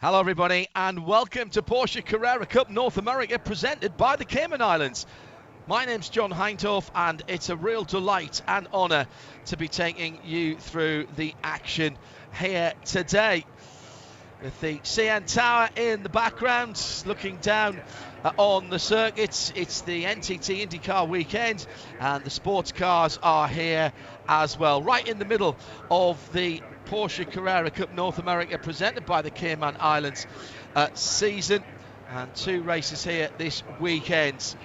Hello everybody and welcome to Porsche Carrera Cup North America presented by the Cayman Islands. My name's John Hindorf and it's a real delight and honour to be taking you through the action here today. With the CN Tower in the background, looking down on the circuits, it's the NTT IndyCar weekend and the sports cars are here as well. Right in the middle of the Porsche Carrera Cup North America presented by the Cayman Islands season, and two races here this weekend.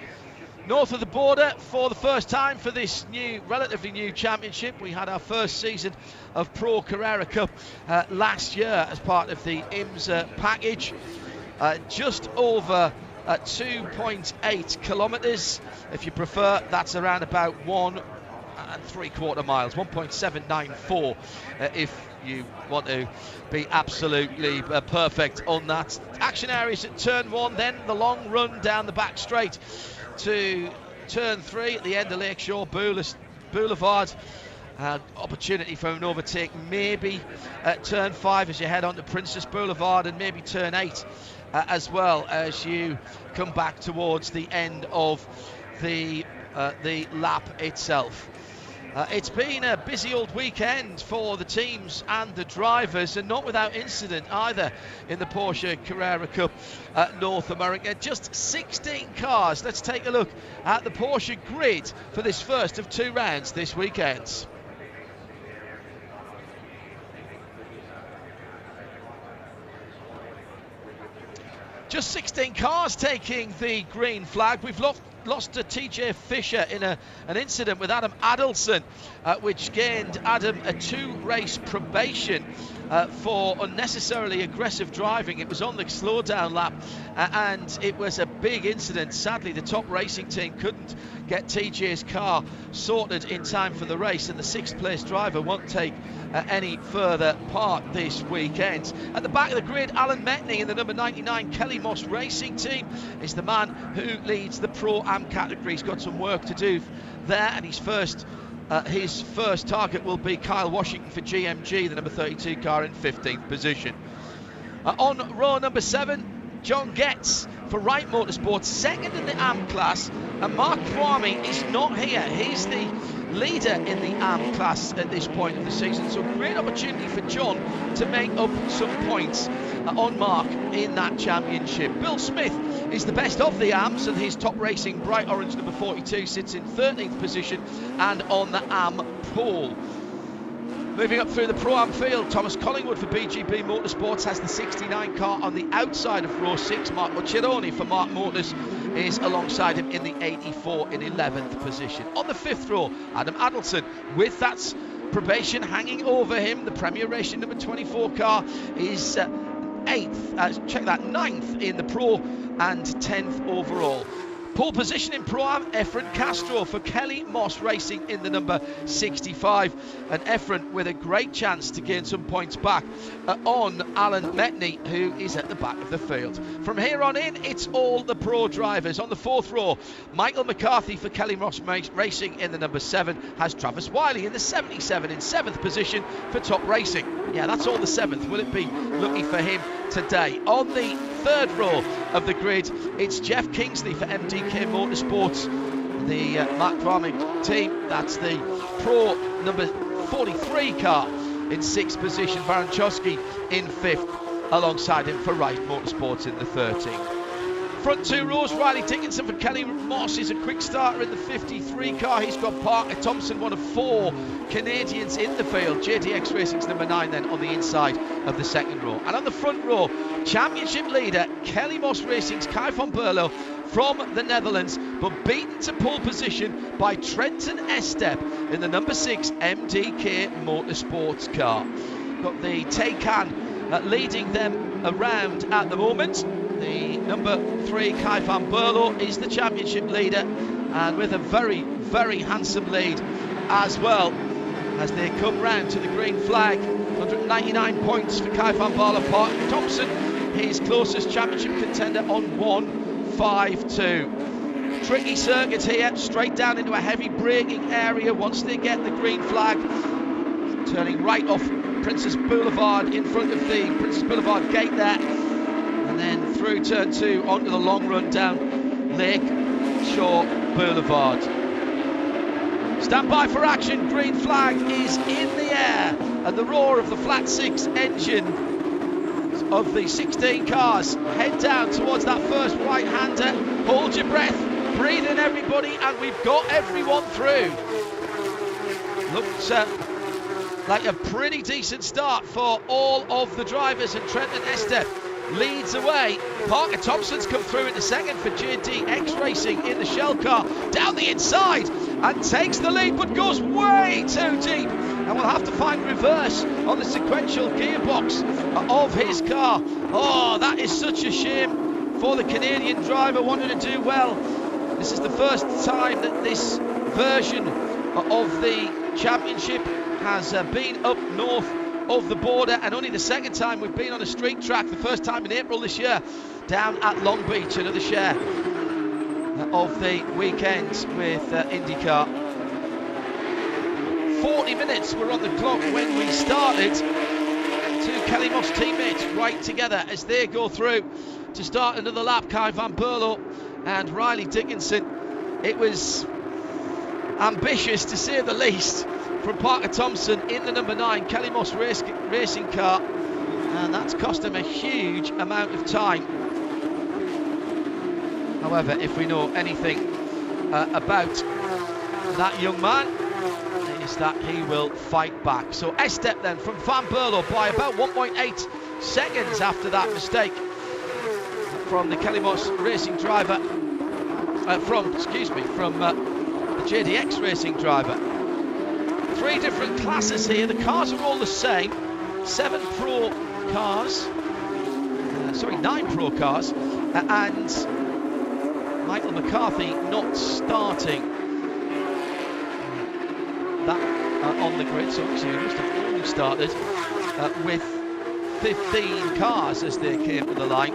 North of the border for the first time for this relatively new championship. We had our first season of Pro Carrera Cup last year as part of the IMSA package. Just over 2.8 kilometres. If you prefer, that's around about 1.75 miles, 1.794 if you want to be absolutely perfect on that. Action areas at turn 1, then the long run down the back straight to turn 3 at the end of Lakeshore Boulevard. Opportunity for an overtake maybe at turn 5 as you head on to Princess Boulevard, and maybe turn 8 as well as you come back towards the end of the lap itself. It's been a busy old weekend for the teams and the drivers, and not without incident either in the Porsche Carrera Cup North America. Just 16 cars. Let's take a look at the Porsche grid for this first of two rounds this weekend. Just 16 cars taking the green flag. We've lost to TJ Fisher in an incident with Adam Adelson, which gained Adam a 2-race probation for unnecessarily aggressive driving. It was on the slowdown lap and it was a big incident. Sadly, the top racing team couldn't get TJ's car sorted in time for the race, and the 6th place driver won't take any further part this weekend. At the back of the grid, Alan Metney in the number 99 Kelly Moss Racing team is the man who leads the Pro-Am category. He's got some work to do there, and his first target will be Kyle Washington for GMG, the number 32 car in 15th position. On row number 7, John Getz for Wright Motorsports, second in the AM class, and Mark Kwame is not here. He's the leader in the AM class at this point of the season, so great opportunity for John to make up some points on Mark in that championship. Bill Smith is the best of the AMs, and his top racing bright orange number 42 sits in 13th position and on the AM pole. Moving up through the Pro-Am field, Thomas Collingwood for BGB Motorsports has the 69 car on the outside of row 6. Mark Occhironi for Mark Motors is alongside him in the 84 in 11th position. On the 5th row, Adam Adelson with that probation hanging over him. The Premier Racing number 24 car is 9th in the Pro and 10th overall. Pole position in Pro-Am, Efren Castro for Kelly Moss Racing in the number 65. And Efren with a great chance to gain some points back on Alan Metney, who is at the back of the field. From here on in, it's all the pro drivers. On the 4th row, Michael McCarthy for Kelly Moss Racing in the number 7 has Travis Wiley in the 77 in 7th position for Top Racing. Yeah, that's all the 7th. Will it be lucky for him today? On the 3rd row of the grid, it's Jeff Kingsley for MDK Motorsports, the Mark Kwame team. That's the Pro number 43 car in 6th position. Baranchowski in 5th, alongside him for Wright Motorsports in the 13th. Front 2 rows, Riley Dickinson for Kelly Moss is a quick starter in the 53 car. He's got Parker Thompson, one of 4 Canadians in the field. JDX Racing's number 9 then on the inside of the 2nd row. And on the front row, championship leader Kelly Moss Racing's Kai van Berlo from the Netherlands, but beaten to pole position by Trenton Estep in the number 6 MDK Motorsports car. Got the Taycan leading them around at the moment. The number 3 Kai van Berlo is the championship leader, and with a very, very handsome lead as well as they come round to the green flag. 199 points for Kai van Berlo. Parker Thompson, his closest championship contender, on 152. Tricky circuit here, straight down into a heavy braking area once they get the green flag. Turning right off Princess Boulevard in front of the Princess Boulevard gate there. through turn 2 onto the long run down Lake Shore Boulevard. Stand by for action, green flag is in the air, and the roar of the flat 6 engine of the 16 cars head down towards that first right-hander. Hold your breath, breathe in everybody, and we've got everyone through. Looks like a pretty decent start for all of the drivers, and Trenton Estep leads away. Parker Thompson's come through into second for JDX Racing in the Shell car, down the inside, and takes the lead, but goes way too deep, and will have to find reverse on the sequential gearbox of his car. Oh, that is such a shame for the Canadian driver, wanted to do well. This is the first time that this version of the championship has been up north of the border, and only the second time we've been on a street track, the first time in April this year, down at Long Beach. Another share of the weekend with IndyCar. 40 minutes were on the clock when we started. Two Kelly Moss teammates right together as they go through to start another lap. Kai van Berlo and Riley Dickinson. It was ambitious, to say the least, from Parker Thompson in the number 9 Kelly Moss racing car, and that's cost him a huge amount of time. However, if we know anything about that young man, is that he will fight back. So Estep then from Van Berlo by about 1.8 seconds after that mistake from the Kelly Moss racing driver, from the JDX racing driver. 3 different classes here. The cars are all the same. 9 Pro cars, and Michael McCarthy not starting that on the grid, so actually he must have only started with 15 cars as they came to the line.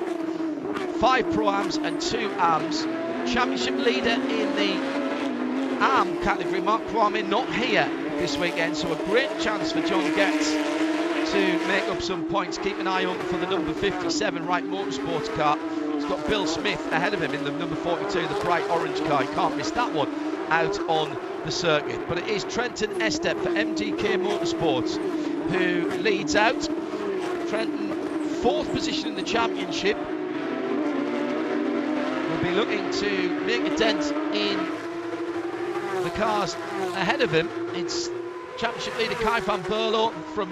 5 Pro-Ams and 2 AMs. Championship leader in the AM category, Mark Kwame, not here this weekend, so a great chance for John Getz to make up some points. Keep an eye open for the number 57 Wright Motorsports car. He's got Bill Smith ahead of him in the number 42, the bright orange car. He can't miss that one out on the circuit. But it is Trenton Estep for MDK Motorsports who leads out. Trenton, 4th position in the championship. Will be looking to make a dent in the cars ahead of him. It's championship leader Kai van Berlo from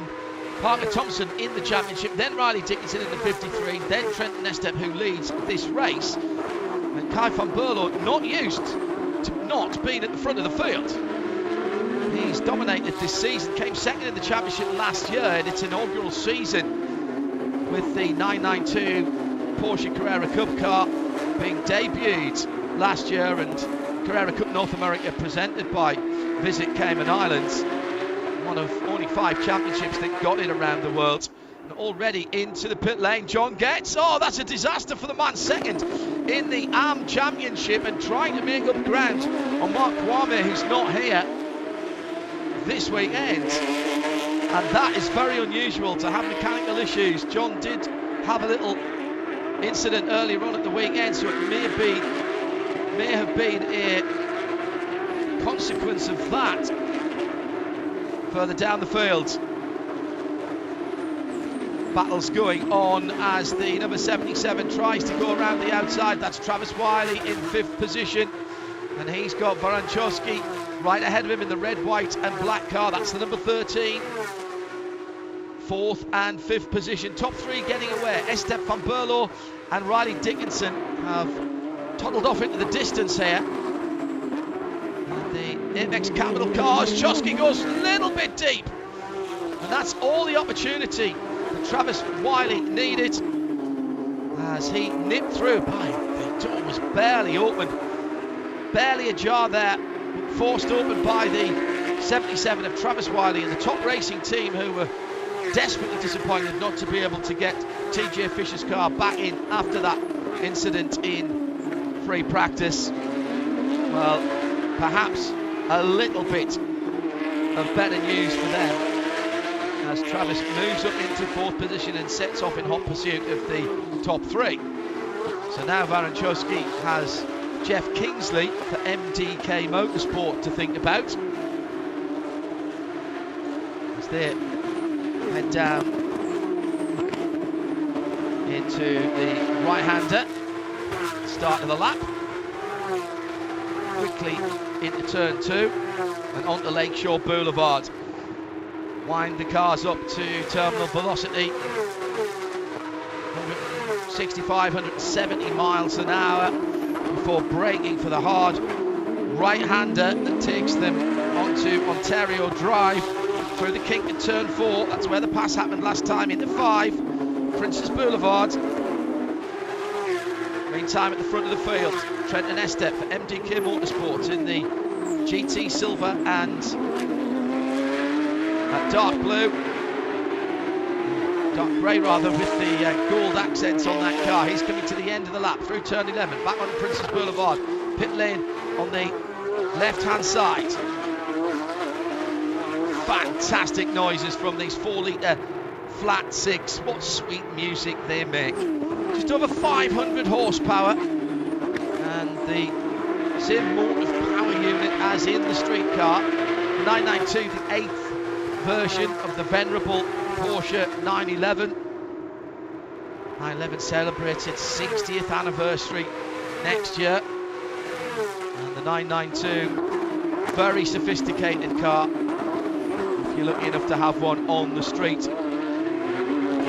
Parker Thompson in the championship, then Riley Dickinson in the 53, then Trenton Estep who leads this race. And Kai van Berlo not used to not being at the front of the field. He's dominated this season, came second in the championship last year in its inaugural season with the 992 Porsche Carrera Cup car being debuted last year, and Carrera Cup North America presented by Visit Cayman Islands. One of only 5 championships that got it around the world. And already into the pit lane, John Getz. Oh, that's a disaster for the man second in the AM Championship, and trying to make up ground on Mark Kwame, who's not here this weekend. And that is very unusual to have mechanical issues. John did have a little incident earlier on at the weekend, so it may have been a consequence of that. Further down the field, battles going on as the number 77 tries to go around the outside. That's Travis Wiley in 5th position, and he's got Baranchowski right ahead of him in the red, white and black car. That's the number 13. 4th and 5th position. Top 3 getting away. Estep van Berlo and Riley Dickinson have toddled off into the distance here. The Apex Capital cars, Chosky goes a little bit deep, and that's all the opportunity that Travis Wiley needed as he nipped through. The door was barely open, barely ajar there, forced open by the 77 of Travis Wiley and the Top Racing team, who were desperately disappointed not to be able to get TJ Fisher's car back in after that incident in free practice. Well, perhaps a little bit of better news for them as Travis moves up into 4th position and sets off in hot pursuit of the top 3. So now Varanchowski has Jeff Kingsley for MDK Motorsport to think about as they head down into the right-hander, start of the lap, quickly into turn 2 and onto Lakeshore Boulevard. Wind the cars up to terminal velocity, 165, 170 miles an hour before braking for the hard right-hander that takes them onto Ontario Drive through the kink at turn 4. That's where the pass happened last time, into 5, Princess Boulevard. Meantime, at the front of the field, Trenton Estep for MDK Motorsports in the GT Silver and dark blue, dark grey rather, with the gold accents on that car. He's coming to the end of the lap through turn 11, back on Princess Boulevard, pit lane on the left-hand side. Fantastic noises from these 4-litre flat 6. What sweet music they make. Just over 500 horsepower and the same motive power unit as in the street car. The 992, the 8th version of the venerable Porsche 911. 911 celebrates its 60th anniversary next year. And the 992, very sophisticated car. If you're lucky enough to have one on the street,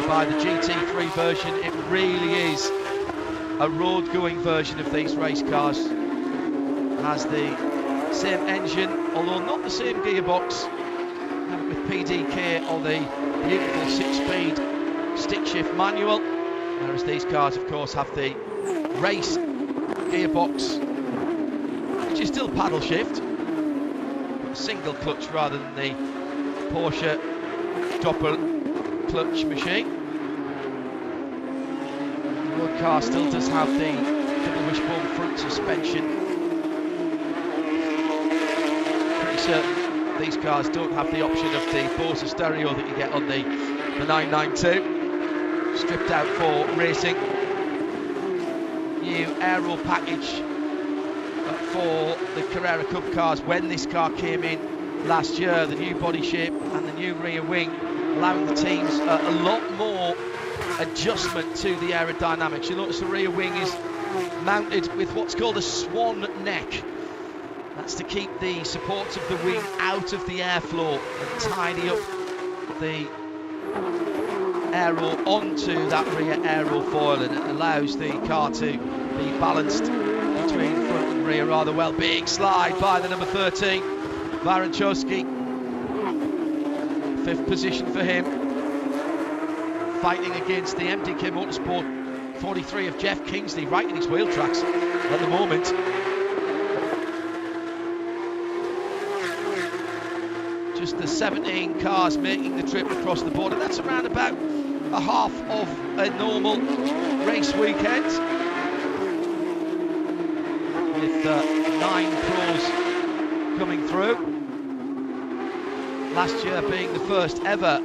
by the GT3 version, it really is a road-going version of these race cars. Has the same engine, although not the same gearbox, with PDK or the beautiful 6-speed stick-shift manual, whereas these cars, of course, have the race gearbox, which is still paddle shift, a single clutch rather than the Porsche doppel clutch machine. The road car still does have the double wishbone front suspension. Pretty certain these cars don't have the option of the Bose stereo that you get on the 992, stripped out for racing. New aero package for the Carrera Cup cars when this car came in last year, the new body shape and the new rear wing, allowing the teams a lot more adjustment to the aerodynamics. You'll notice the rear wing is mounted with what's called a swan neck. That's to keep the supports of the wing out of the airflow and tidy up the aero onto that rear aerofoil, and it allows the car to be balanced between front and rear rather well. Big slide by the number 13, Varanchowski. 5th position for him, fighting against the MDK Motorsport 43 of Jeff Kingsley, right in his wheel tracks at the moment. Just the 17 cars making the trip across the border. That's around about a half of a normal race weekend, with 9 pros coming through. Last year being the first ever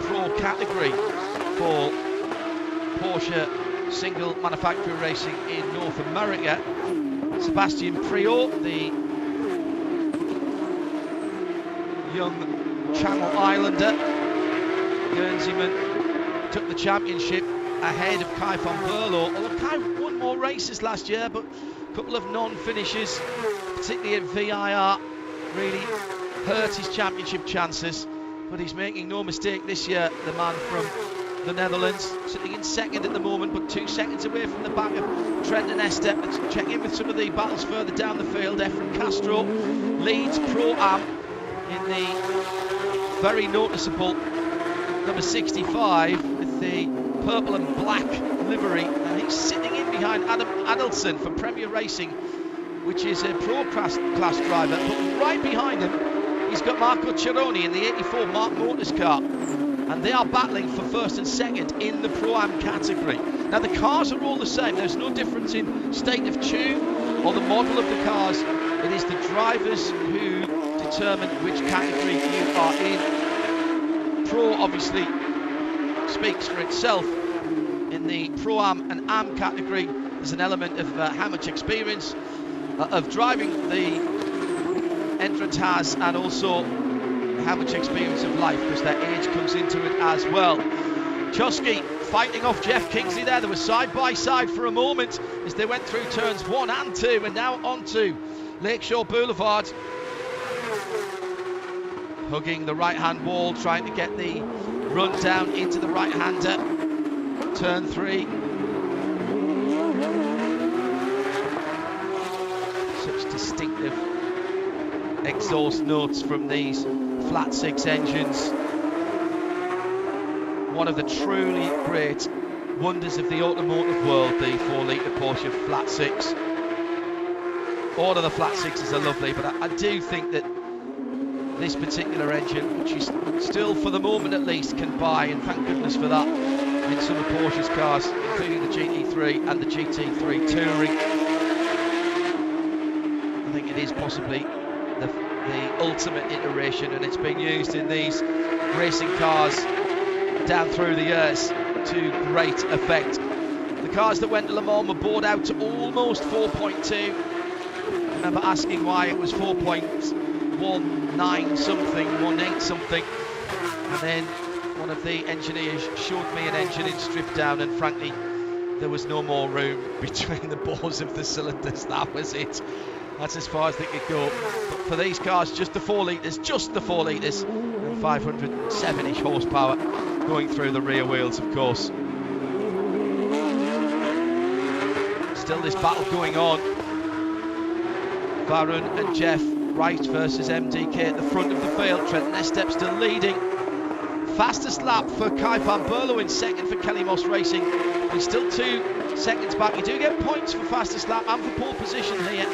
pro category for Porsche single manufacturer racing in North America. Sebastian Priault, the young Channel Islander Guernseyman, took the championship ahead of Kai van Berlo. Although Kai won more races last year, but a couple of non-finishes, particularly at VIR, really hurt his championship chances. But he's making no mistake this year, the man from the Netherlands, sitting in second at the moment, but 2 seconds away from the back of Trenton Estep. Let's check in with some of the battles further down the field. Efren Castro leads Pro-Am in the very noticeable number 65 with the purple and black livery, and he's sitting in behind Adam Adelson for Premier Racing, which is a pro class driver. But right behind him, he's got Marco Cerrone in the 84 Mark Motors car, and they are battling for first and second in the Pro-Am category. Now the cars are all the same, there's no difference in state of tune or the model of the cars. It is the drivers who determine which category you are in. Pro obviously speaks for itself in the Pro-Am and Am category, there's an element of how much experience of driving the entrant has, and also how much experience of life, because their age comes into it as well. Chusky fighting off Jeff Kingsley there. They were side by side for a moment as they went through turns 1 and 2, and now onto Lakeshore Boulevard. Hugging the right-hand wall, trying to get the run down into the right-hander. Turn 3. Such distinctive exhaust notes from these flat 6 engines. One of the truly great wonders of the automotive world, the 4-litre Porsche flat 6. All of the flat 6s are lovely, but I do think that this particular engine, which is still for the moment at least can buy, and thank goodness for that, in some of Porsche's cars, including the GT3 and the GT3 Touring. I think it is possibly the ultimate iteration, and it's been used in these racing cars down through the years to great effect. The cars that went to Le Mans were bored out to almost 4.2. I remember asking why it was 4.19 something, 18 something, and then one of the engineers showed me an engine in strip down, and frankly there was no more room between the bores of the cylinders. That was it. That's as far as they could go. But for these cars, just the 4 litres, and 507-ish horsepower going through the rear wheels, of course. Still this battle going on. Varun and Jeff Wright versus MDK at the front of the field. Trent Nestep still leading. Fastest lap for Kai van Berlo, in second for Kelly Moss Racing. He's still 2 seconds back. You do get points for fastest lap and for pole position here.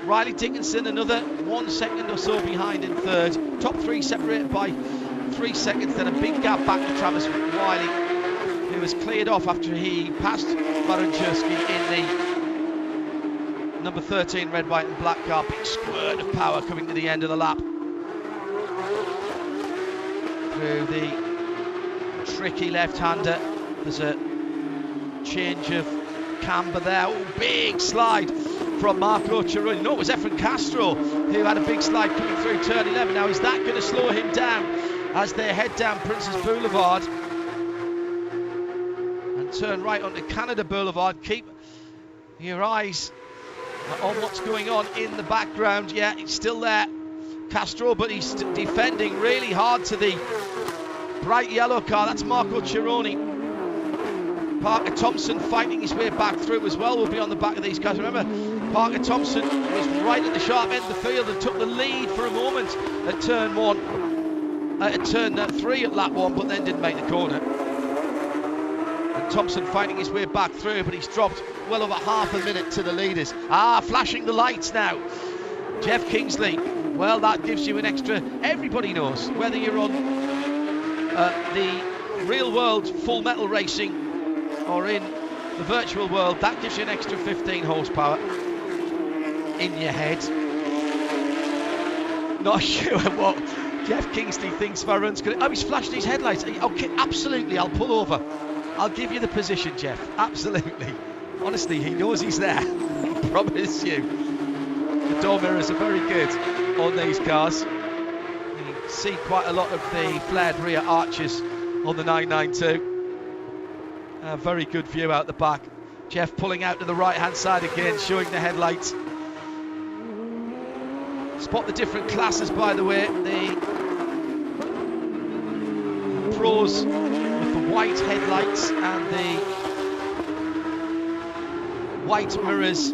Riley Dickinson another 1 second or so behind in third. Top 3 separated by 3 seconds, then a big gap back to Travis Wiley, who was cleared off after he passed Varun Churski in the number 13 red, white and black car. Big squirt of power coming to the end of the lap. Through the tricky left-hander, there's a change of camber there. Oh, big slide from Marco Ciarone. No, it was Efren Castro who had a big slide coming through turn 11. Now, is that going to slow him down as they head down Princess Boulevard and turn right onto Canada Boulevard? Keep your eyes on what's going on in the background. Yeah, it's still there, Castro, but he's defending really hard to the bright yellow car. That's Marco Ciarone. Parker Thompson fighting his way back through as well. Will be on the back of these guys. Remember, Parker Thompson was right at the sharp end of the field and took the lead for a moment at turn 3 at lap 1, but then didn't make the corner. And Thompson fighting his way back through, but he's dropped well over half a minute to the leaders. Flashing the lights now. Jeff Kingsley. Well, that gives you an extra. Everybody knows whether you're on the real world full metal racing or in the virtual world, that gives you an extra 15 horsepower in your head. Not sure what Jeff Kingsley thinks Varun's going to... Oh, he's flashing his headlights. Okay, absolutely, I'll pull over. I'll give you the position, Jeff. Absolutely. Honestly, he knows he's there. I promise you. The door mirrors are very good on these cars. You see quite a lot of the flared rear arches on the 992. A very good view out the back. Jeff pulling out to the right hand side again, showing the headlights. Spot the different classes, by the way. The pros with the white headlights and the white mirrors,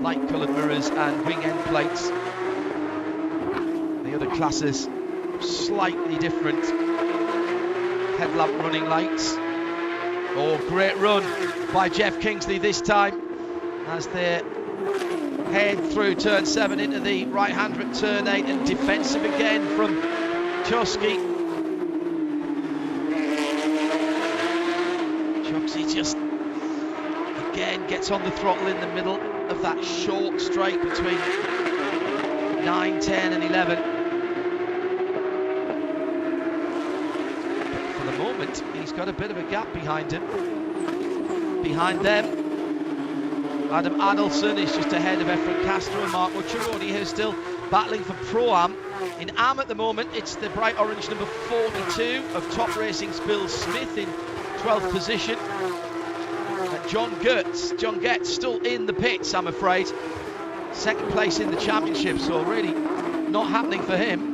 light coloured mirrors and wing end plates. The other classes slightly different headlamp running lights. Oh, great run by Jeff Kingsley this time as they head through turn 7 into the right-hander at turn 8, and defensive again from Chusky. Chusky just again gets on the throttle in the middle of that short straight between 9, 10 and 11. moment. He's got a bit of a gap behind him. Behind them, Adam Adelson is just ahead of Efren Castro and Mark Mucciaroni, who's still battling for Pro-Am. In Am at the moment, it's the bright orange number 42 of Top Racing's Bill Smith in 12th position. John Getz still in the pits, I'm afraid. Second place in the championship, so really not happening for him.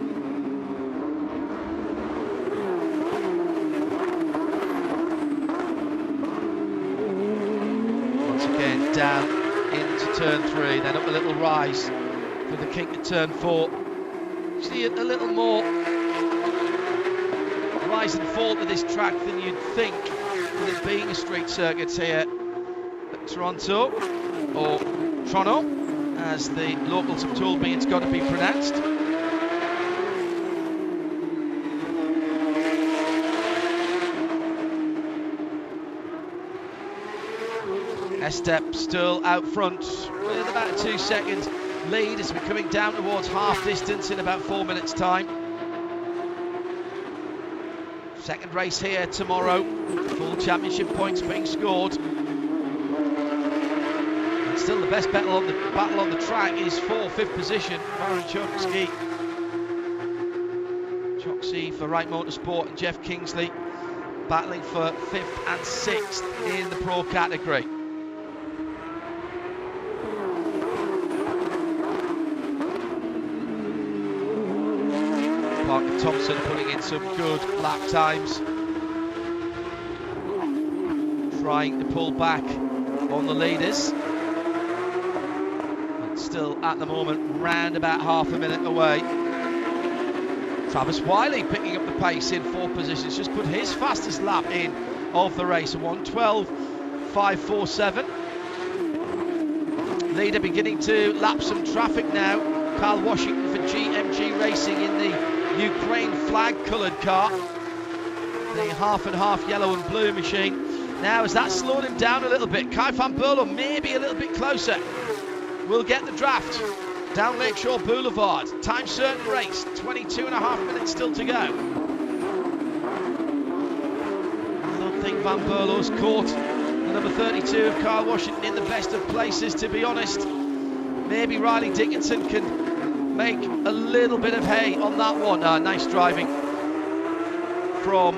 Once again, down into turn 3, then up a little rise for the kink at turn 4. See a little more rise and fall to this track than you'd think, with it being a street circuit here at Toronto, or Toronto, as the locals have told me it's got to be pronounced. Estep still out front with about a 2-second lead as we're coming down towards half distance in about 4 minutes time. Second race here tomorrow, full championship points being scored. And still the best battle on the track is for 5th position, Warren Choksey for Wright Motorsport, and Jeff Kingsley battling for 5th and 6th in the Pro category. Parker Thompson putting in some good lap times, trying to pull back on the leaders, but still at the moment round about half a minute away. Travis Wiley picking up the pace in 4th position, just put his fastest lap in of the race, 1:12.547. Leader beginning to lap some traffic now, Carl Washington for GMG Racing in the Ukraine flag coloured car, the half and half yellow and blue machine. Now has that slowed him down a little bit? Kai van Berlo maybe a little bit closer. We'll get the draft down Lakeshore Boulevard. Time certain race, 22.5 minutes still to go. I don't think van Berlo's caught the number 32 of Carl Washington in the best of places, to be honest. Maybe Riley Dickinson can make a little bit of hay on that one. Nice driving from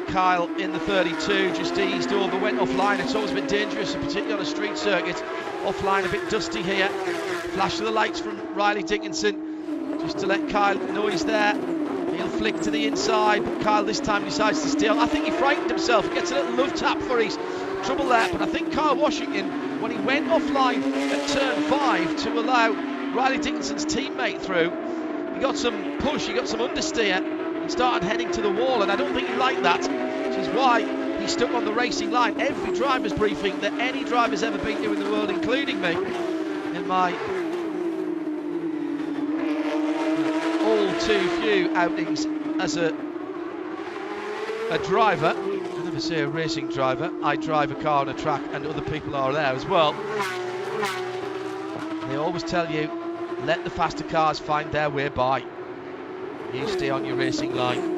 Kyle in the 32, just eased over, went offline. It's always been dangerous, particularly on a street circuit. Offline, a bit dusty here. Flash of the lights from Riley Dickinson, just to let Kyle know he's there. He'll flick to the inside, but Kyle this time decides to steal. I think he frightened himself. He gets a little love tap for his trouble there, but I think Kyle Washington, when he went offline at turn 5 to allow Riley Dickinson's teammate through, he got some push, he got some understeer and started heading to the wall, and I don't think he liked that, which is why he stuck on the racing line. Every driver's briefing that any driver's ever been to in the world, including me, in my all too few outings as a driver. I never say a racing driver, I drive a car on a track and other people are there as well. They always tell you, let the faster cars find their way by. You stay on your racing line.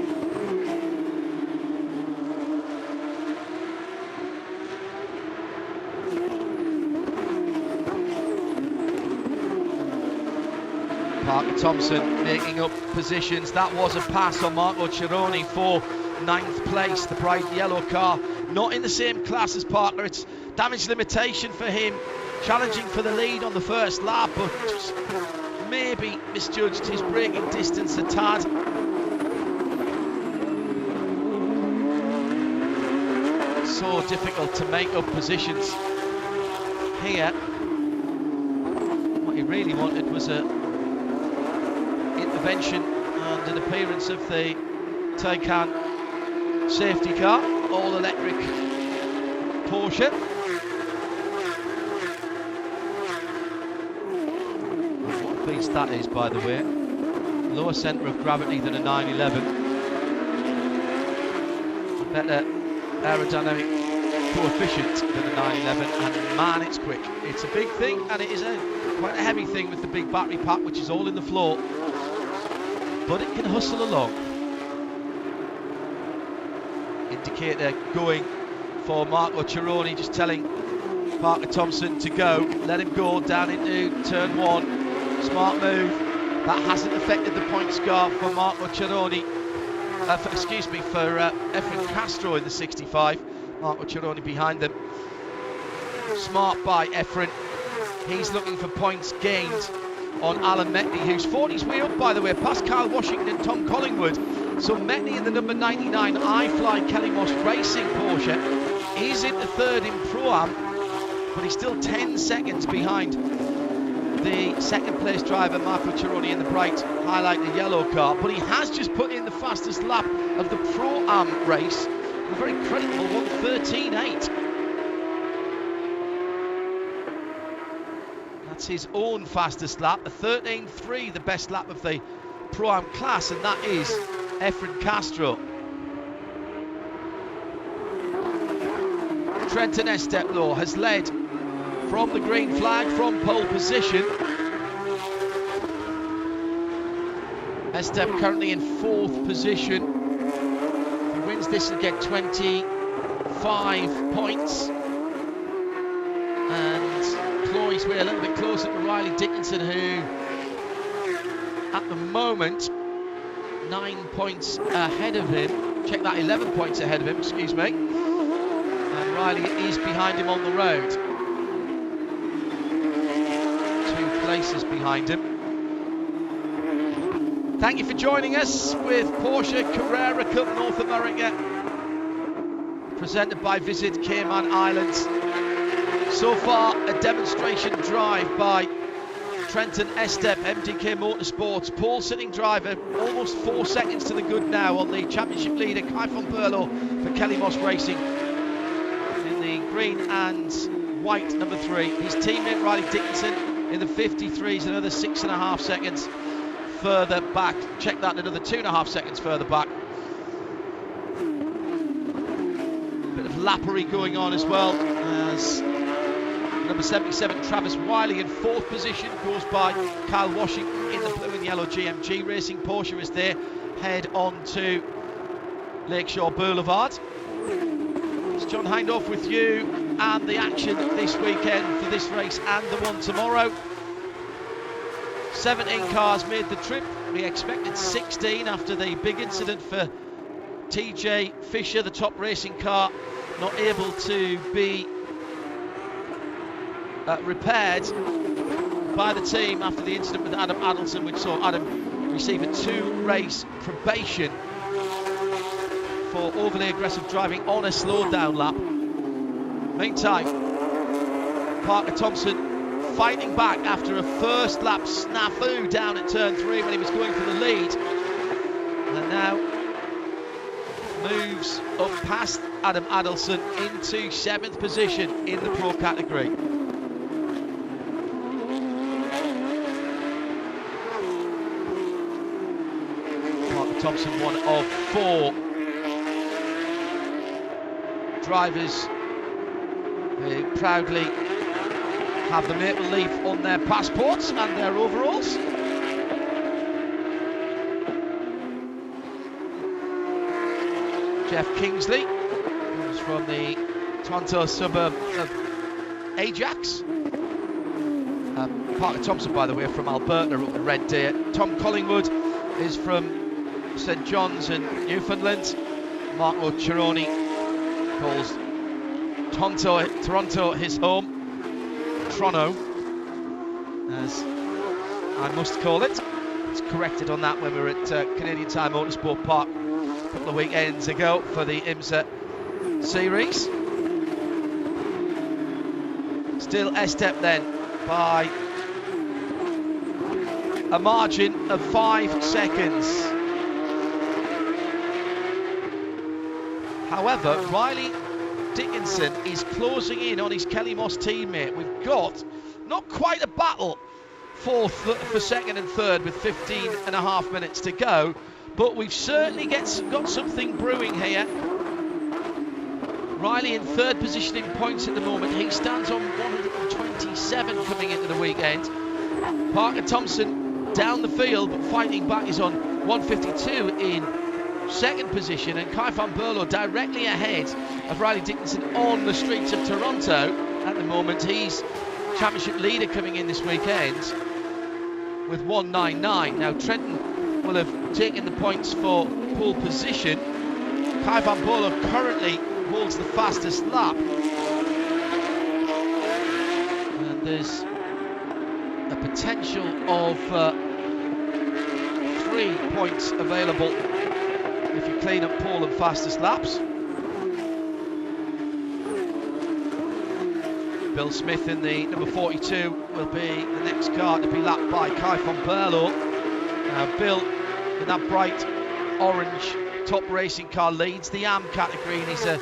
Parker Thompson making up positions. That was a pass on Marco Cironi for 9th place. The bright yellow car, not in the same class as Parker. It's damage limitation for him, challenging for the lead on the first lap, but just maybe misjudged his braking distance a tad. So difficult to make up positions here. What he really wanted was a intervention and an appearance of the Taycan safety car, all electric Porsche. What a beast that is, by the way. Lower centre of gravity than a 911. Better aerodynamic coefficient than a 911, and man, it's quick. It's a big thing, and it is quite a heavy thing with the big battery pack, which is all in the floor, but it can hustle along. Indicator going for Marco Cironi, just telling Parker Thompson to go. Let him go down into turn 1. Smart move. That hasn't affected the point score for Marco Cironi. For Efren Castro in the 65. Marco Cironi behind them. Smart by Efren. He's looking for points gained on Alan Metney, who's fought his way up, by the way, past Kyle Washington and Tom Collingwood. So Metney in the number 99 iFly Kelly Moss Racing Porsche is into third in Pro-Am, but he's still 10 seconds behind the second place driver Marco Cironi in the bright highlighted yellow car. But he has just put in the fastest lap of the Pro-Am race, a very creditable 1:13.8. That's his own fastest lap, a 13.3, the best lap of the Pro-Am class, and that is Efren Castro. Trenton Estep has led from the green flag from pole position. Estep currently in 4th position. If he wins this, he'll get 25 points. And claw his way a little bit closer to Riley Dickinson, who at the moment 9 points ahead of him. Check that, 11 points ahead of him, excuse me. And Riley is behind him on the road. 2 places behind him. Thank you for joining us with Porsche Carrera Cup North America, presented by Visit Cayman Islands. So far, a demonstration drive by Trenton Estep, MDK Motorsports, pole sitting driver, almost 4 seconds to the good now on the championship leader, Kai von Berlo for Kelly Moss Racing in the green and white number 3. His teammate Riley Dickinson in the 53s, another 6.5 seconds further back. Check that, another 2.5 seconds further back. Bit of lappery going on as well, as number 77 Travis Wiley in 4th position goes by Kyle Washington in the blue and yellow GMG Racing Porsche as they head on to Lakeshore Boulevard. It's John Hindhaugh with you and the action this weekend for this race and the one tomorrow. 17 cars made the trip. We expected 16 after the big incident for TJ Fisher, the top racing car, not able to be repaired by the team after the incident with Adam Adelson, which saw Adam receive a 2-race probation for overly aggressive driving on a slowdown lap. Meantime, Parker Thompson fighting back after a first lap snafu down at turn 3 when he was going for the lead, and now moves up past Adam Adelson into 7th position in the Pro category. Thompson, one of 4 drivers who proudly have the maple leaf on their passports and their overalls. Jeff Kingsley, who's from the Toronto suburb of Ajax. Parker Thompson, by the way, from Alberta up the Red Deer. Tom Collingwood is from St John's in Newfoundland. Marco Cironi calls Toronto his home. Toronto, as I must call it. It's corrected on that when we were at Canadian Tire Motorsport Park a couple of weekends ago for the IMSA series. Still Estep then by a margin of 5 seconds. However, Riley Dickinson is closing in on his Kelly Moss teammate. We've got not quite a battle for second and third with 15.5 minutes to go, but we've certainly got something brewing here. Riley in 3rd position in points at the moment. He stands on 127 coming into the weekend. Parker Thompson down the field, but fighting back is on 152 in second position, and Kai van Berlo directly ahead of Riley Dickinson on the streets of Toronto at the moment. He's championship leader coming in this weekend with 1:99. Now Trenton will have taken the points for pole position. Kai van Berlo currently holds the fastest lap, and there's a potential of 3 points available if you clean up pole and fastest laps. Bill Smith in the number 42 will be the next car to be lapped by Kai van Berlo. Bill, in that bright orange top racing car, leads the AM category, and he's a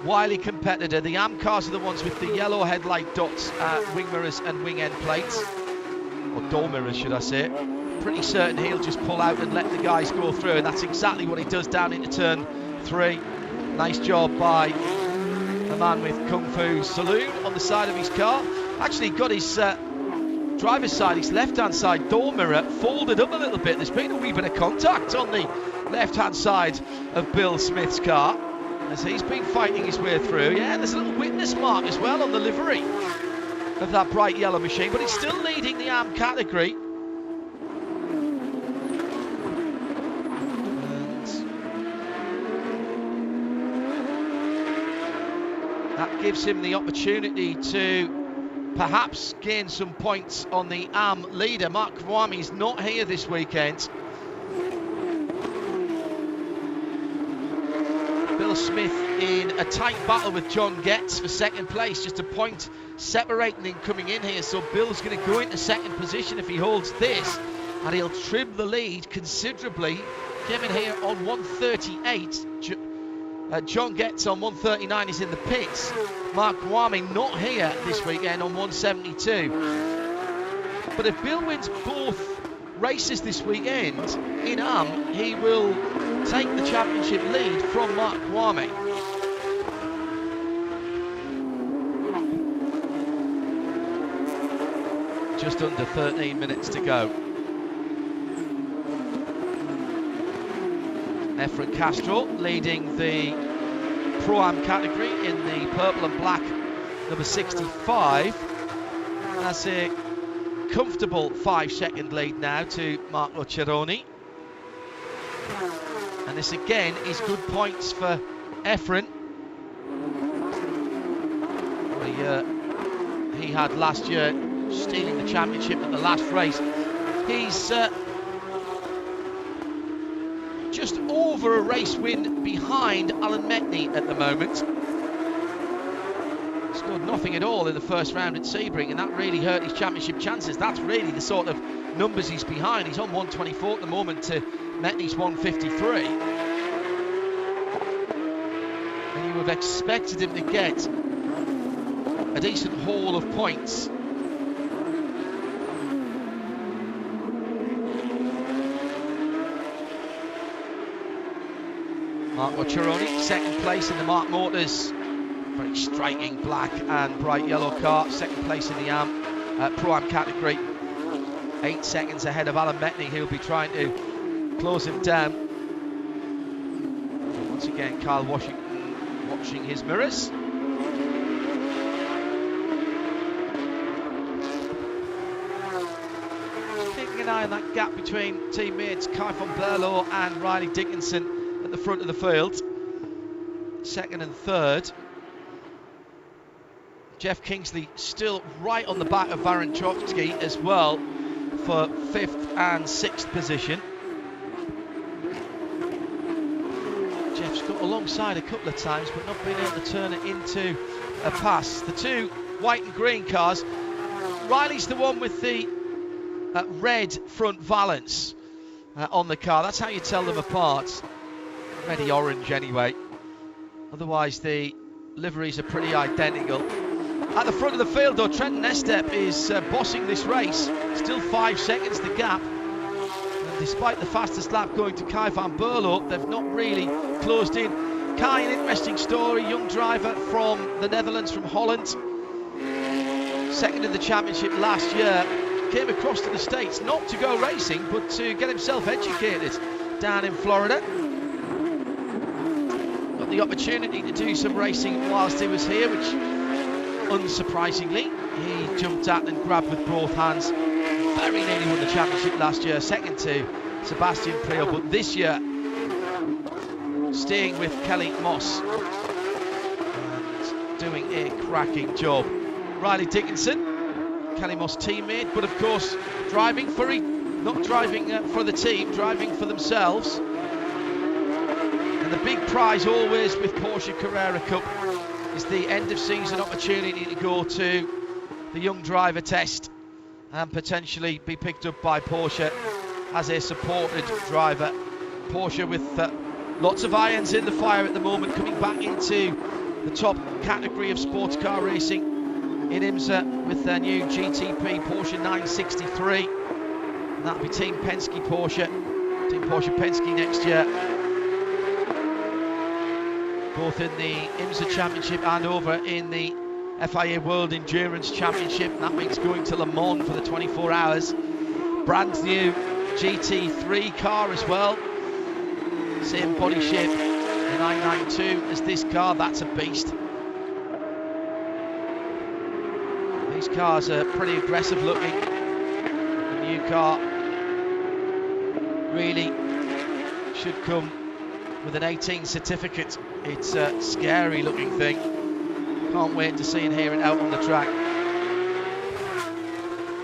wily competitor. The AM cars are the ones with the yellow headlight dots, wing mirrors and wing end plates, or door mirrors should I say. Pretty certain he'll just pull out and let the guys go through, and that's exactly what he does down into turn 3. Nice job by the man with Kung Fu Saloon on the side of his car. Actually got his driver's side, his left-hand side door mirror folded up a little bit. There's been a wee bit of contact on the left-hand side of Bill Smith's car as he's been fighting his way through. Yeah, there's a little witness mark as well on the livery of that bright yellow machine, but he's still leading the AM category. That gives him the opportunity to perhaps gain some points on the AM leader. Mark Kwami's not here this weekend. Bill Smith in a tight battle with John Getz for second place, just a point separating him coming in here. So Bill's going to go into second position if he holds this, and he'll trim the lead considerably. Came in here on 138. John Getz on 139 is in the pits. Mark Kwame not here this weekend on 172. But if Bill wins both races this weekend in AM, he will take the championship lead from Mark Kwame. Just under 13 minutes to go. Efren Castro leading the Pro-Am category in the purple and black number 65. That's a comfortable 5-second lead now to Marco Cerrone. And this again is good points for Efren. He had last year stealing the championship at the last race. He's just over a race win behind Alan Metney at the moment. Scored nothing at all in the first round at Sebring, and that really hurt his championship chances. That's really the sort of numbers he's behind. He's on 124 at the moment to Metney's 153. And you would have expected him to get a decent haul of points. Marco Cerrone, second place in the Mark Motors, very striking black and bright yellow car, second place in the AM Pro-Am category, 8 seconds ahead of Alan Metney, who'll be trying to close him down. Once again, Kyle Washington watching his mirrors. Keeping an eye on that gap between teammates Kai van Berlo and Riley Dickinson at the front of the field, second and third. Jeff Kingsley still right on the back of Varan Trotsky as well for 5th and 6th position. Jeff's got alongside a couple of times but not been able to turn it into a pass. The two white and green cars, Riley's the one with the red front valance on the car. That's how you tell them apart. Reddy orange anyway. Otherwise the liveries are pretty identical. At the front of the field though, Trenton Estep is bossing this race. Still 5 seconds the gap. And despite the fastest lap going to Kai van Berlo, they've not really closed in. Kai, an interesting story, young driver from the Netherlands, from Holland. Second in the championship last year. Came across to the States, not to go racing, but to get himself educated down in Florida. the opportunity to do some racing whilst he was here, which unsurprisingly he jumped at and grabbed with both hands. Very nearly won the championship last year, second to Sebastian Priel, but this year staying with Kelly Moss and doing a cracking job. Riley Dickinson, Kelly Moss teammate, but of course driving for not driving for the team, driving for themselves. And the big prize always with Porsche Carrera Cup is the end of season opportunity to go to the young driver test and potentially be picked up by Porsche as a supported driver. Porsche with lots of irons in the fire at the moment, coming back into the top category of sports car racing in IMSA with their new GTP Porsche 963. And that'll be Team Penske Porsche Penske next year, both in the IMSA Championship and over in the FIA World Endurance Championship. And that means going to Le Mans for the 24 hours. Brand new GT3 car as well, same body shape, the 992 as this car. That's a beast. These cars are pretty aggressive looking. The new car really should come with an 18 certificate. It's a scary looking thing. Can't wait to see and hear it out on the track.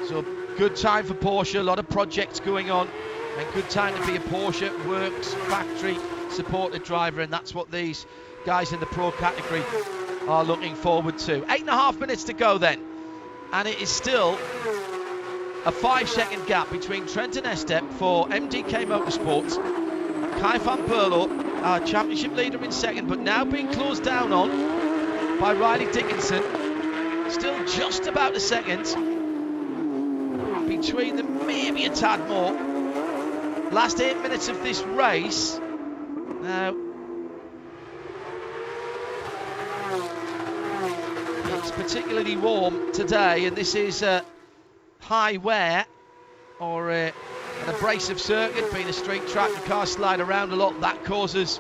So good time for Porsche, a lot of projects going on, and good time to be a Porsche Works factory supported driver, and that's what these guys in the pro category are looking forward to. 8.5 minutes to go then, and it is still a 5-second gap between Trent and Estep for MDK Motorsports. Kai van Berlo, our championship leader, in second, but now being closed down on by Riley Dickinson. Still just about a second between them, maybe a tad more. Last 8 minutes of this race. Now, it's particularly warm today, and this is high wear or an abrasive circuit, being a straight track. The cars slide around a lot. That causes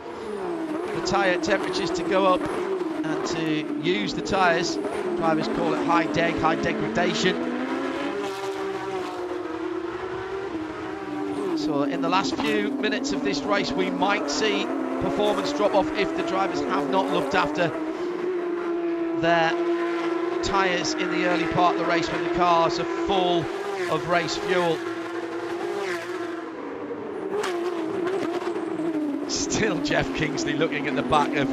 the tyre temperatures to go up, and to use the tyres, drivers call it high degradation. So in the last few minutes of this race, we might see performance drop off if the drivers have not looked after their tyres in the early part of the race when the cars are full of race fuel. Still Jeff Kingsley looking at the back of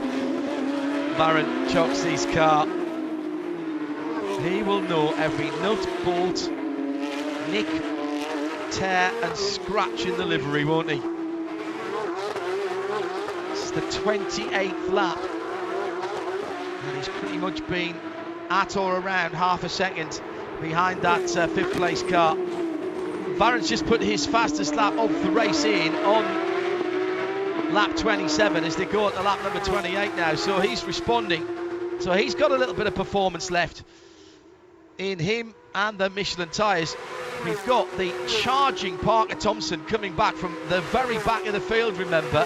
Baron Choxey's car. He will know every nut, bolt, nick, tear and scratch in the livery, won't he? It's the 28th lap, and he's pretty much been at or around half a second behind that fifth place car. Baron's just put his fastest lap of the race in on lap 27 as they go to lap number 28 now, so he's responding. So he's got a little bit of performance left in him and the Michelin tyres. We've got the charging Parker Thompson coming back from the very back of the field, remember.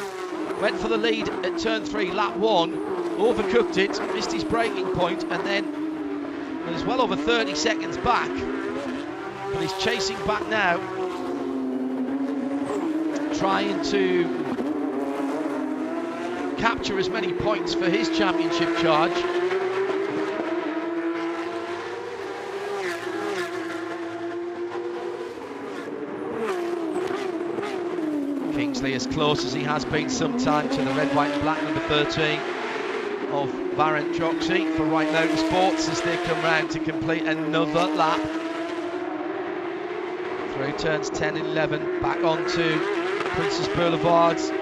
Went for the lead at turn 3, lap 1, overcooked it, missed his braking point, and then was well over 30 seconds back. But he's chasing back now, trying to capture as many points for his championship charge. Kingsley as close as he has been sometime to the red, white and black number 13 of Baron Choxey for Wright Motorsports as they come round to complete another lap. Through turns 10 and 11, back onto Princess Boulevards.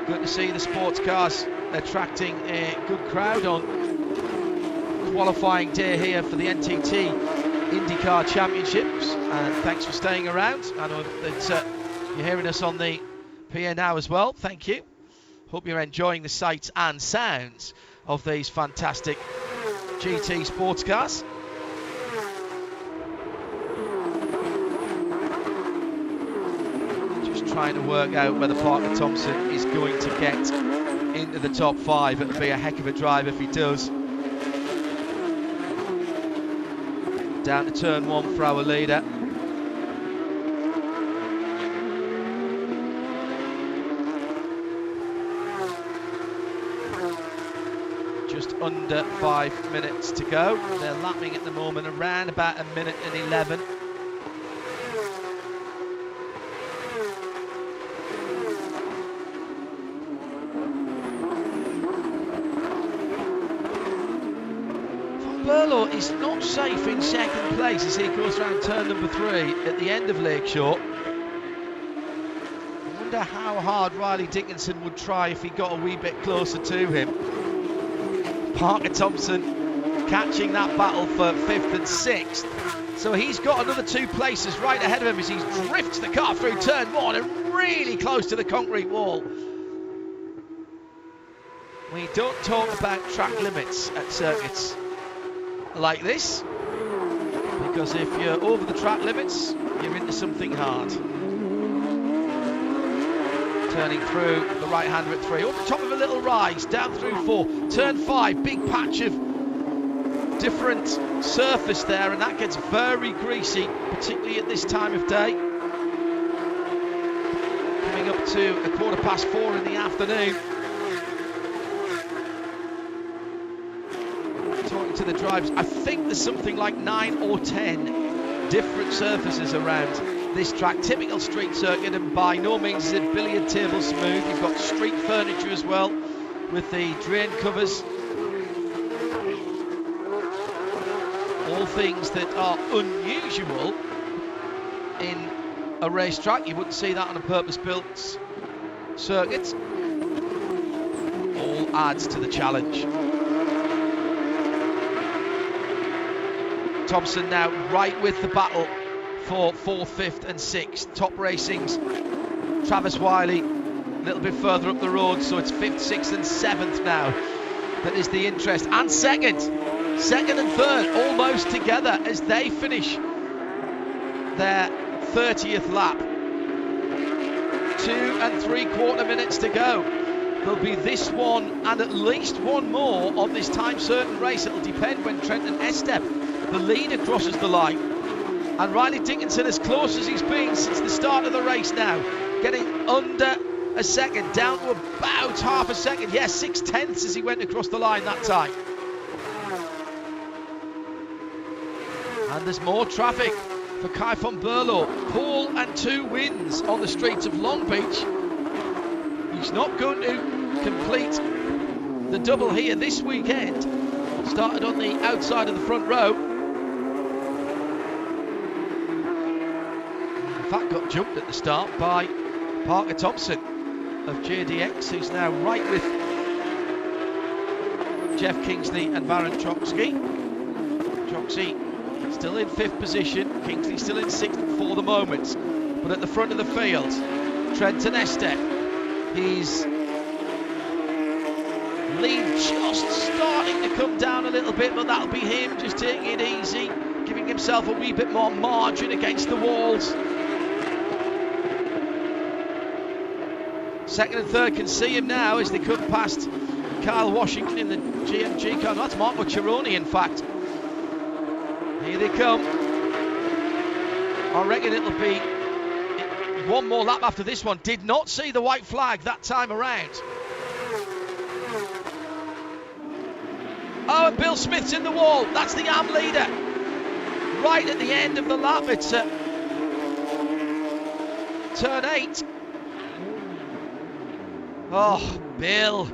Good to see the sports cars attracting a good crowd on qualifying day here for the NTT IndyCar Championships, and thanks for staying around. I know that you're hearing us on the PA now as well. Thank you. Hope you're enjoying the sights and sounds of these fantastic GT sports cars. Just trying to work out whether Parker Thompson is going to get into the top 5. It'll be a heck of a drive if he does. Down to turn 1 for our leader. Just under 5 minutes to go. They're lapping at the moment around about 1 minute and 11. Burlow is not safe in second place as he goes around turn number 3 at the end of Lakeshore. I wonder how hard Riley Dickinson would try if he got a wee bit closer to him. Parker Thompson catching that battle for 5th and 6th. So he's got another 2 places right ahead of him as he drifts the car through turn 1 and really close to the concrete wall. We don't talk about track limits at circuits like this, because if you're over the track limits, you're into something hard. Turning through the right hander at 3, up the top of a little rise, down through 4, turn 5, big patch of different surface there, and that gets very greasy, particularly at this time of day. Coming up to 4:15 in the afternoon. Talking to the drivers, I think there's something like 9 or 10 different surfaces around this track. Typical street circuit, and by no means is it billiard table smooth. You've got street furniture as well with the drain covers. All things that are unusual in a racetrack. You wouldn't see that on a purpose-built circuit. All adds to the challenge. Thompson now right with the battle for 4th, 5th and 6th. Top racing's Travis Wiley a little bit further up the road, so it's 5th, 6th and 7th now that is the interest. And second and 3rd almost together as they finish their 30th lap. 2 3/4 minutes to go. There'll be this one and at least one more of this time certain race. It'll depend when Trenton Estep, the leader, crosses the line. And Riley Dickinson, as close as he's been since the start of the race now, getting under a second, down to about half a second. Yes, 6/10 as he went across the line that time. And there's more traffic for Kai van Berlo. Pole and 2 wins on the streets of Long Beach. He's not going to complete the double here this weekend. Started on the outside of the front row. In fact, got jumped at the start by Parker Thompson of JDX, who's now right with Jeff Kingsley and Baron Troxky. Troxky still in 5th position, Kingsley still in 6th for the moment. But at the front of the field, Trenton Estep. His lead just starting to come down a little bit, but that'll be him just taking it easy, giving himself a wee bit more margin against the walls. 2nd and 3rd can see him now as they come past Kyle Washington in the GMG car. That's Marco Cironi, in fact. Here they come. I reckon it'll be one more lap after this one. Did not see the white flag that time around. Oh, and Bill Smith's in the wall. That's the AM leader. Right at the end of the lap. It's turn 8. Oh, Bill.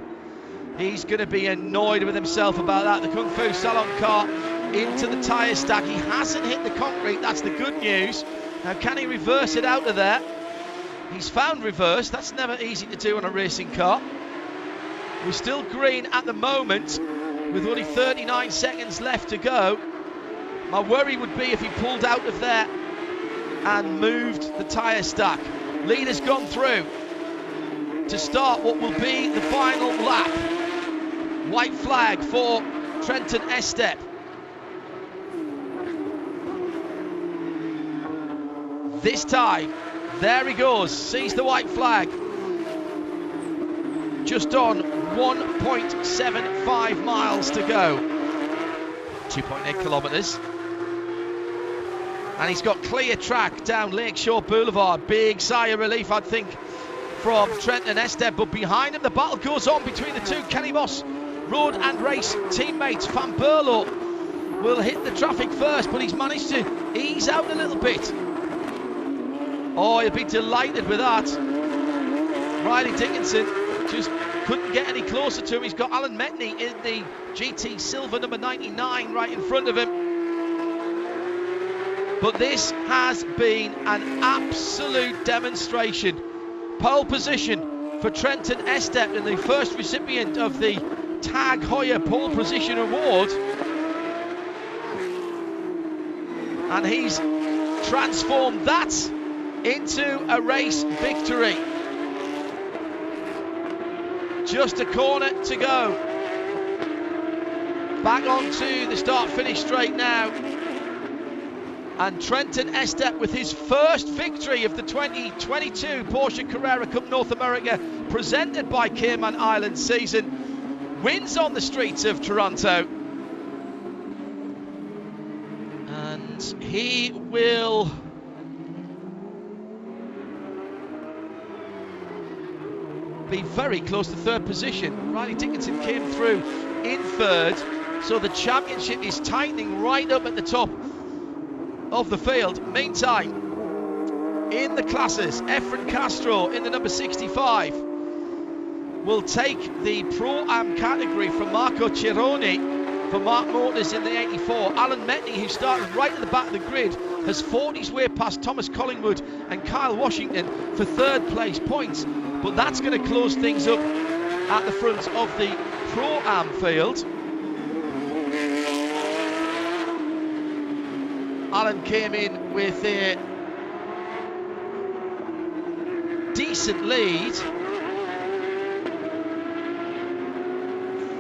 He's going to be annoyed with himself about that. The Kung Fu Salon car into the tyre stack. He hasn't hit the concrete. That's the good news. Now, can he reverse it out of there? He's found reverse. That's never easy to do on a racing car. We're still green at the moment with only 39 seconds left to go. My worry would be if he pulled out of there and moved the tyre stack. Leader's gone through to start what will be the final lap. White flag for Trenton Estep. This time There he goes, sees the white flag. Just on 1.75 miles to go. 2.8 kilometres. And he's got clear track down Lakeshore Boulevard. Big sigh of relief, I think, from Trenton Estep. But behind him, the battle goes on between the two Kelly Moss road and race teammates. Van Berlo will hit the traffic first, but he's managed to ease out a little bit. Oh, he'll be delighted with that. Riley Dickinson just couldn't get any closer to him. He's got Alan Metney in the GT Silver number 99 right in front of him. But this has been an absolute demonstration. Pole position for Trenton Estep and the first recipient of the Tag Heuer Pole Position Award. And he's transformed that into a race victory. Just a corner to go. Back onto the start-finish straight now. And Trenton Estep with his first victory of the 2022 Porsche Carrera Cup North America presented by Cayman Islands season. Wins on the streets of Toronto. And he will be very close to third position. Riley Dickinson came through in third, so the championship is tightening right up at the top of the field. Meantime, in the classes, Efren Castro in the number 65 will take the Pro-Am category from Marco Cironi for Mark Motors in the 84. Alan Metney, who started right at the back of the grid, has fought his way past Thomas Collingwood and Kyle Washington for third place points, but that's going to close things up at the front of the Pro-Am field. Alan came in with a decent lead,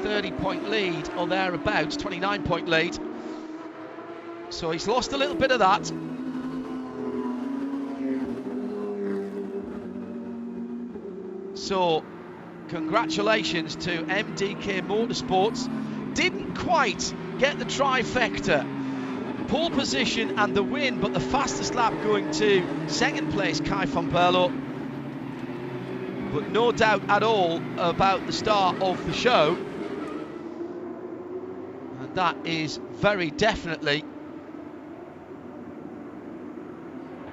30-point lead or thereabouts, 29-point lead. So he's lost a little bit of that. So congratulations to MDK Motorsports. Didn't quite get the trifecta. Pole position and the win, but the fastest lap going to second place, Kai van Berlo. But no doubt at all about the start of the show. And that is very definitely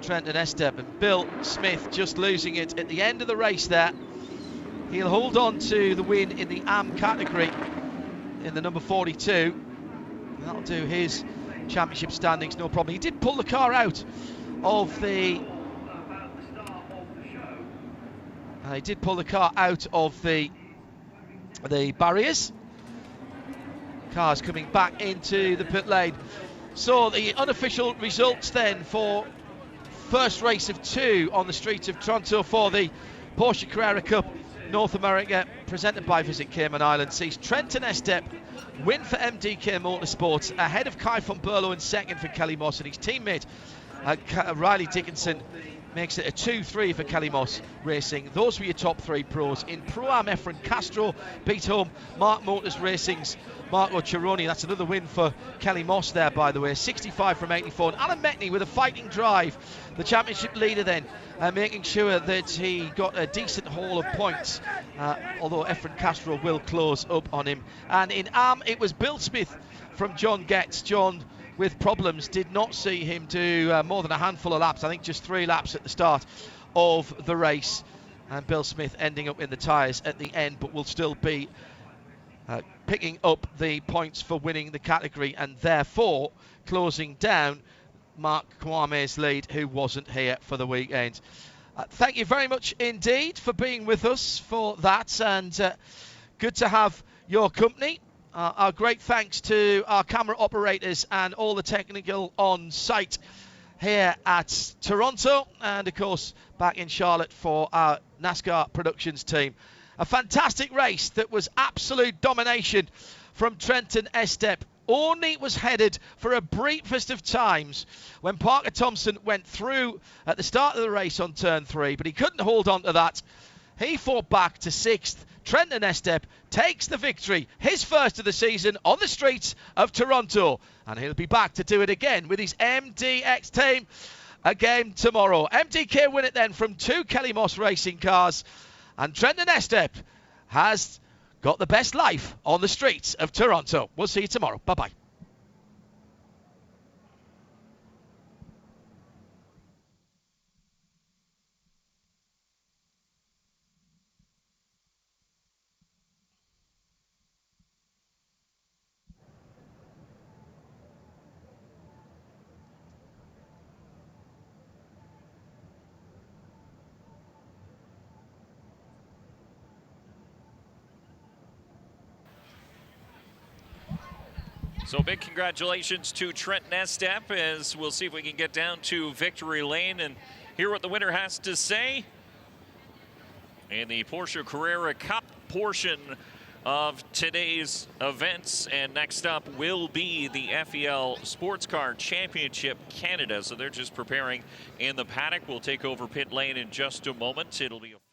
Trenton Estep, and Bill Smith just losing it at the end of the race there. He'll hold on to the win in the AM category in the number 42. And that'll do his championship standings, no problem. He did pull the car out of the barriers. Cars coming back into the pit lane. So the unofficial results then for first race of two on the streets of Toronto for the Porsche Carrera Cup North America presented by Visit Cayman Islands sees Trenton Estep win for MDK Motorsports ahead of Kai van Berlo in second for Kelly Moss, and his teammate Riley Dickinson makes it a 2-3 for Kelly Moss Racing. Those were your top three pros. In Pro-Am, Efren Castro beat home Mark Motors Racing's Marco Cironi. That's another win for Kelly Moss there, by the way. 65 from 84. And Alan Metney with a fighting drive. The championship leader then, making sure that he got a decent haul of points, although Efren Castro will close up on him. And in AM, it was Bill Smith from John Getz. John, with problems, did not see him do more than a handful of laps. I think just 3 laps at the start of the race. And Bill Smith ending up in the tyres at the end, but will still be picking up the points for winning the category, and therefore closing down Mark Kwame's lead, who wasn't here for the weekend. Thank you very much indeed for being with us for that, and good to have your company. Our great thanks to our camera operators and all the technical on site here at Toronto, and of course back in Charlotte for our NASCAR productions team. A fantastic race that was absolute domination from Trenton Estep. only was headed for a briefest of times when Parker Thompson went through at the start of the race on turn 3, but he couldn't hold on to that. He fought back to 6th. Trenton Estep takes the victory, his first of the season on the streets of Toronto, and he'll be back to do it again with his MDX team again tomorrow. MDK win it then from 2 Kelly Moss racing cars, and Trenton Estep has got the best life on the streets of Toronto. We'll see you tomorrow. Bye-bye. So big congratulations to Trenton Estep, as we'll see if we can get down to victory lane and hear what the winner has to say in the Porsche Carrera Cup portion of today's events. And next up will be the FEL Sports Car Championship Canada. So they're just preparing in the paddock. We'll take over pit lane in just a moment. It'll be a